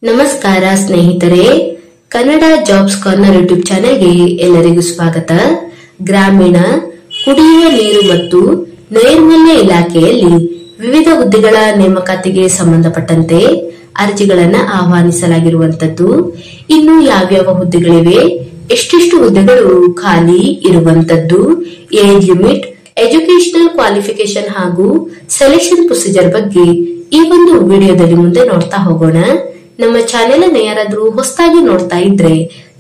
ನಮಸ್ಕಾರ ಸ್ನೇಹಿತರೆ, Kannada jobs corner YouTube ಚಾನೆಲ್ಗೆ ಎಲ್ಲರಿಗೂ ಸ್ವಾಗತ. ಗ್ರಾಮೀಣ ಕುಡಿಯುವ ನೀರು ಮತ್ತು ನೈರ್ಮಲ್ಯ ಇಲಾಖೆಯಲ್ಲಿ ವಿವಿಧ ಹುದ್ದೆಗಳ ನೇಮಕಾತಿಗೆ ಸಂಬಂಧಪಟ್ಟಂತೆ ಅರ್ಜಿಗಳನ್ನು ಆಹ್ವಾನಿಸಲಾಗಿರುವಂತದ್ದು. ಇನ್ನು ಯಾವ್ಯಾವ ಹುದ್ದೆಗಳಿವೆ, ಎಷ್ಟೆಷ್ಟು ಹುದ್ದೆಗಳು ಖಾಲಿ ಇರುವಂತದ್ದು, ಏಜ್ ಲಿಮಿಟ್, ಎಜುಕೇಶನಲ್ ಕ್ವಾಲಿಫಿಕೇಶನ್ ಹಾಗೂ ಸೆಲೆಕ್ಷನ್ ಪ್ರೊಸೀಜರ್ ಬಗ್ಗೆ ಈ ಒಂದು ವಿಡಿಯೋದಲ್ಲಿ ಮುಂದೆ ನೋಡ್ತಾ ಹೋಗೋಣ. ನಮ್ಮ ಚಾನೆಲ್ ಅನ್ನು ಯಾರಾದ್ರೂ ಹೊಸದಾಗಿ ನೋಡ್ತಾ ಇದ್ರೆ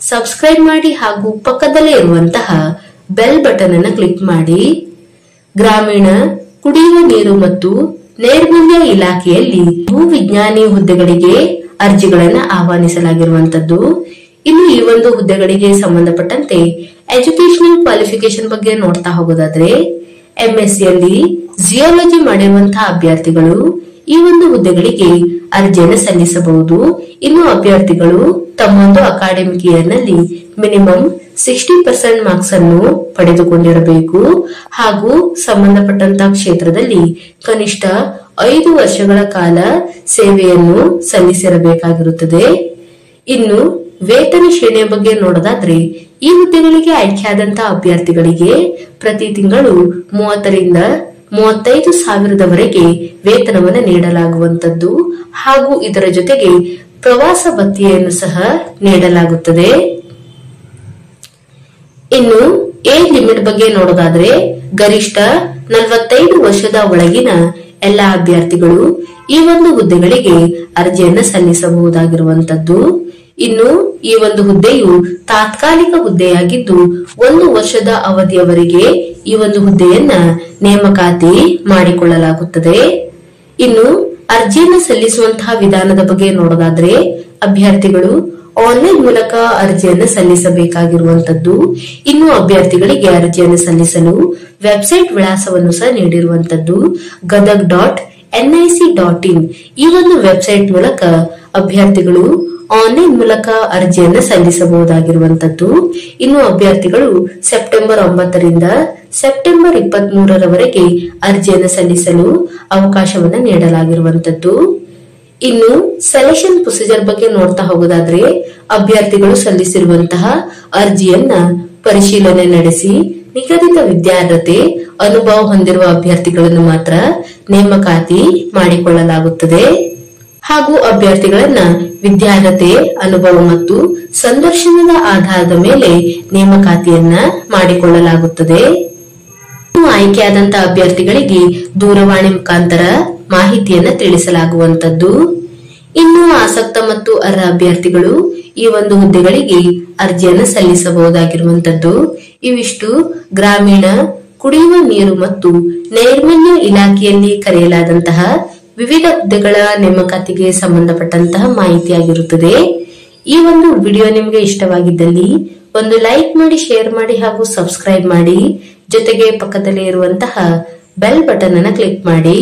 ಸಬ್ಸ್ಕ್ರೈಬ್ ಮಾಡಿ ಹಾಗೂ ಪಕ್ಕದಲ್ಲೇ ಇರುವಂತಹ ಬೆಲ್ ಬಟನ್ ಅನ್ನು ಕ್ಲಿಕ್ ಮಾಡಿ. ಗ್ರಾಮೀಣ ಕುಡಿಯುವ ನೀರು ಮತ್ತು ನೈರ್ಮಲ್ಯ ಇಲಾಖೆಯಲ್ಲಿ ಭೂವಿಜ್ಞಾನಿ ಹುದ್ದೆಗಳಿಗೆ ಅರ್ಜಿಗಳನ್ನು ಆಹ್ವಾನಿಸಲಾಗಿರುವಂತದ್ದು. ಇನ್ನು ಈ ಒಂದು ಹುದ್ದೆಗಳಿಗೆ ಸಂಬಂಧಪಟ್ಟಂತೆ ಎಜುಕೇಶನಲ್ ಕ್ವಾಲಿಫಿಕೇಶನ್ ಬಗ್ಗೆ ನೋಡ್ತಾ ಹೋಗೋದಾದ್ರೆ ಎಂಎಸ್ಸಿ ಯಲ್ಲಿ ಜಿಯಾಲಜಿ ಮಾಡಿರುವಂತಹ ಅಭ್ಯರ್ಥಿಗಳು ಈ ಒಂದು ಹುದ್ದೆಗಳಿಗೆ ಅರ್ಜಿಯನ್ನು ಸಲ್ಲಿಸಬಹುದು. ಇನ್ನು ಅಭ್ಯರ್ಥಿಗಳು ತಮ್ಮೊಂದು ಅಕಾಡೆಮಿಕ್ ಇಯರ್ ನಲ್ಲಿ ಮಿನಿಮಮ್ 60% ಮಾರ್ಕ್ಸ್ ಅನ್ನು ಪಡೆದುಕೊಂಡಿರಬೇಕು ಹಾಗೂ ಸಂಬಂಧಪಟ್ಟಂತಹ ಕ್ಷೇತ್ರದಲ್ಲಿ ಕನಿಷ್ಠ 5 ವರ್ಷಗಳ ಕಾಲ ಸೇವೆಯನ್ನು ಸಲ್ಲಿಸಿರಬೇಕಾಗಿರುತ್ತದೆ. ಇನ್ನು ವೇತನ ಶ್ರೇಣಿಯ ಬಗ್ಗೆ ನೋಡೋದಾದ್ರೆ ಈ ಹುದ್ದೆಗಳಿಗೆ ಆಯ್ಕೆಯಾದಂತಹ ಅಭ್ಯರ್ಥಿಗಳಿಗೆ ಪ್ರತಿ ತಿಂಗಳು 30 ರಿಂದ 35 ಸಾವಿರದವರೆಗೆ ವೇತನವನ್ನು ನೀಡಲಾಗುವಂತದ್ದು ಹಾಗೂ ಇದರ ಜೊತೆಗೆ ಪ್ರವಾಸ ಭತ್ಯೆಯನ್ನು ಸಹ ನೀಡಲಾಗುತ್ತದೆ. ಇನ್ನು ಏಜ್ ಲಿಮಿಟ್ ಬಗ್ಗೆ ನೋಡೋದಾದ್ರೆ ಗರಿಷ್ಠ 45 ವರ್ಷದ ಒಳಗಿನ ಎಲ್ಲಾ ಅಭ್ಯರ್ಥಿಗಳು ಈ ಒಂದು ಹುದ್ದೆಗಳಿಗೆ ಅರ್ಜಿಯನ್ನು ಸಲ್ಲಿಸಬಹುದಾಗಿರುವಂತದ್ದು. ಇನ್ನು ಈ ಒಂದು ಹುದ್ದೆಯು ತಾತ್ಕಾಲಿಕ ಹುದ್ದೆಯಾಗಿದ್ದು 1 ವರ್ಷದ ಅವಧಿಯವರೆಗೆ ಈ ಒಂದು ಹುದ್ದೆಯನ್ನ ನೇಮಕಾತಿ ಮಾಡಿಕೊಳ್ಳಲಾಗುತ್ತದೆ. ಇನ್ನು ಅರ್ಜಿಯನ್ನು ಸಲ್ಲಿಸುವಂತಹ ವಿಧಾನದ ಬಗ್ಗೆ ನೋಡೋದಾದ್ರೆ ಅಭ್ಯರ್ಥಿಗಳು ಆನ್ಲೈನ್ ಮೂಲಕ ಅರ್ಜಿಯನ್ನು ಸಲ್ಲಿಸಬೇಕಾಗಿರುವಂತದ್ದು. ಇನ್ನು ಅಭ್ಯರ್ಥಿಗಳಿಗೆ ಅರ್ಜಿಯನ್ನು ಸಲ್ಲಿಸಲು ವೆಬ್ಸೈಟ್ ವಿಳಾಸವನ್ನು ಸಹ ನೀಡಿರುವಂತದ್ದು. gadag.nic.in ಈ ಒಂದು ವೆಬ್ಸೈಟ್ ಮೂಲಕ ಅಭ್ಯರ್ಥಿಗಳು ಆನ್ಲೈನ್ ಮೂಲಕ ಅರ್ಜಿಯನ್ನು ಸಲ್ಲಿಸಬಹುದಾಗಿರುವಂತದ್ದು. ಇನ್ನು ಅಭ್ಯರ್ಥಿಗಳು ಸೆಪ್ಟೆಂಬರ್ 9 ರಿಂದ ಸೆಪ್ಟೆಂಬರ್ 23ರವರೆಗೆ ಅರ್ಜಿಯನ್ನು ಸಲ್ಲಿಸಲು ಅವಕಾಶವನ್ನು ನೀಡಲಾಗಿರುವಂತದ್ದು. ಇನ್ನು ಸೆಲೆಕ್ಷನ್ ಪ್ರೊಸೀಜರ್ ಬಗ್ಗೆ ನೋಡ್ತಾ ಹೋಗೋದಾದ್ರೆ ಅಭ್ಯರ್ಥಿಗಳು ಸಲ್ಲಿಸಿರುವಂತಹ ಅರ್ಜಿಯನ್ನ ಪರಿಶೀಲನೆ ನಡೆಸಿ ನಿಗದಿತ ವಿದ್ಯಾರ್ಹತೆ ಅನುಭವ ಹೊಂದಿರುವ ಅಭ್ಯರ್ಥಿಗಳನ್ನು ಮಾತ್ರ ನೇಮಕಾತಿ ಮಾಡಿಕೊಳ್ಳಲಾಗುತ್ತದೆ ಹಾಗೂ ಅಭ್ಯರ್ಥಿಗಳನ್ನ ವಿದ್ಯಾರ್ಹತೆ ಅನುಭವ ಮತ್ತು ಸಂದರ್ಶನದ ಆಧಾರದ ಮೇಲೆ ನೇಮಕಾತಿಯನ್ನ ಮಾಡಿಕೊಳ್ಳಲಾಗುತ್ತದೆ. ಆಯ್ಕೆಯಾದಂತಹ ಅಭ್ಯರ್ಥಿಗಳಿಗೆ ದೂರವಾಣಿ ಮುಖಾಂತರ ಮಾಹಿತಿಯನ್ನ ತಿಳಿಸಲಾಗುವಂತದ್ದು. ಇನ್ನು ಆಸಕ್ತ ಮತ್ತು ಅರ್ಹ ಅಭ್ಯರ್ಥಿಗಳು ಈ ಒಂದು ಹುದ್ದೆಗಳಿಗೆ ಅರ್ಜಿಯನ್ನು ಸಲ್ಲಿಸಬಹುದಾಗಿರುವಂತದ್ದು. ಇವಿಷ್ಟು ಗ್ರಾಮೀಣ ಕುಡಿಯುವ ನೀರು ಮತ್ತು ನೈರ್ಮಲ್ಯ ಇಲಾಖೆಯಲ್ಲಿ ಕರೆಯಲಾದಂತಹ ವಿವಿಧ ಹುದ್ದೆಗಳ ನೇಮಕಾತಿಗೆ ಸಂಬಂಧಪಟ್ಟಂತಹ ಮಾಹಿತಿಯಾಗಿರುತ್ತದೆ. ಈ ಒಂದು ವಿಡಿಯೋ ನಿಮಗೆ ಇಷ್ಟವಾಗಿದ್ದಲ್ಲಿ ಒಂದು ಲೈಕ್ ಮಾಡಿ, ಶೇರ್ ಮಾಡಿ ಹಾಗೂ ಸಬ್ಸ್ಕ್ರೈಬ್ ಮಾಡಿ. ಜೊತೆಗೆ ಪಕ್ಕದಲ್ಲೇ ಇರುವಂತಹ ಬೆಲ್ ಬಟನ್ ಅನ್ನು ಕ್ಲಿಕ್ ಮಾಡಿ.